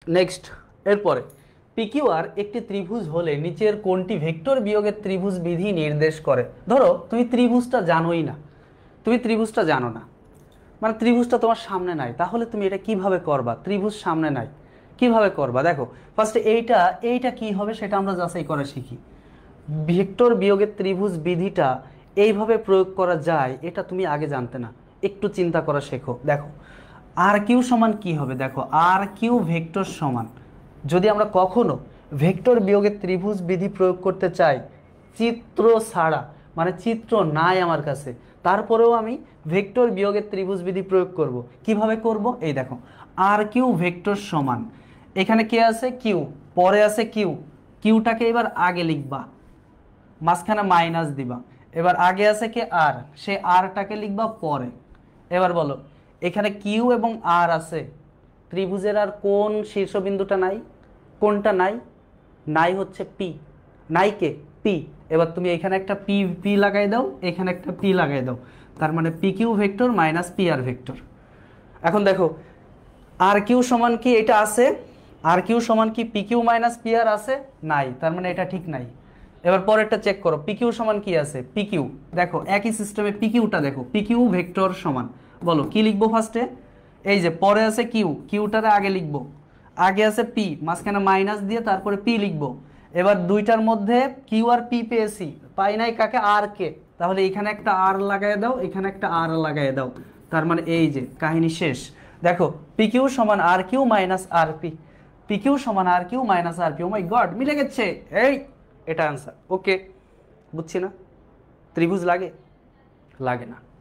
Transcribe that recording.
Next, এরপরে PQR একটি ত্রিভুজ হলে নিচের কোনটি ভেক্টর বিয়োগের ত্রিভুজ বিধি নির্দেশ করে? ধরো তুমি ত্রিভুজটা জানোই না, তুমি ত্রিভুজটা জানো না, মানে ত্রিভুজটা তোমার সামনে নাই, তাহলে তুমি এটা কিভাবে করবা? ত্রিভুজ সামনে নাই, কিভাবে করবা? দেখো ফার্স্টে এইটা এইটা কি হবে সেটা আমরা যাচাই করা শিখি। ভেক্টর বিয়োগের ত্রিভুজ বিধিটা এইভাবে প্রয়োগ করা যায়, এটা তুমি আগে জানতে না, একটু চিন্তা করা শেখো। দেখো আর কিউ সমান কি হবে? দেখো আর কিউ ভেক্টর সমান, যদি আমরা কখনো ভেক্টর বিয়োগের ত্রিভুজ বিধি প্রয়োগ করতে চাই চিত্র ছাড়া, মানে চিত্র নাই আমার কাছে, তারপরেও আমি ভেক্টর বিয়োগের ত্রিভুজ বিধি প্রয়োগ করব। কিভাবে করব? এই দেখো আর কিউ ভেক্টর সমান, এখানে কে আছে? কিউ, পরে আছে কিউ, কিউটাকে এবার আগে লিখবা, মাঝখানে মাইনাস দিবা, এবার আগে আছে কে? আর, সে আরটাকে লিখবা পরে। এবার বলো এখানে কিউ এবং আর আছে, ত্রিভুজের আর কোন শীর্ষবিন্দুটা নাই? কোনটা নাই? নাই হচ্ছে পি, নাই কে? পি। এবার তুমি এখানে একটা পি পি লাগাই দাও, এখানে একটা পি লাগাই দাও, তার মানে P Q vector minus P R vector. এখন দেখো আর কিউ সমান কি এটা আছে? আর কিউ সমান কি পি কিউ মাইনাস পি আর আছে? নাই, তার মানে এটা ঠিক নাই। এবার পরেরটা চেক করো, পি কিউ সমান কি আছে? পি কিউ, দেখো একই সিস্টেমে পি কিউটা দেখো, পি কিউ ভেক্টর সমান, বলো কি লিখবো ফার্স্টে? এই যে পরে আছে কিউ, কিউটারে আগে লিখবো, আগে আছে পি, মাঝখানে মাইনাস দিয়ে তারপরে পি লিখবো। এবার দুইটার মধ্যে কিউ আর পি পেয়েছি, পাই নাই কাকে? আর কে, তাহলে এখানে একটা আর লাগাই দাও, এখানে একটা আর লাগাই দাও, তার মানে এই যে কাহিনী শেষ। দেখো পি কিউ সমান আর কিউ মাইনাস আর পি, পি কিউ সমান আর কিউ মাইনাস আর পি। ও মাই গড, মিলে গেছে! এই এটা আনসার। ওকে, বুঝছি না? ত্রিভুজ লাগে? লাগে না।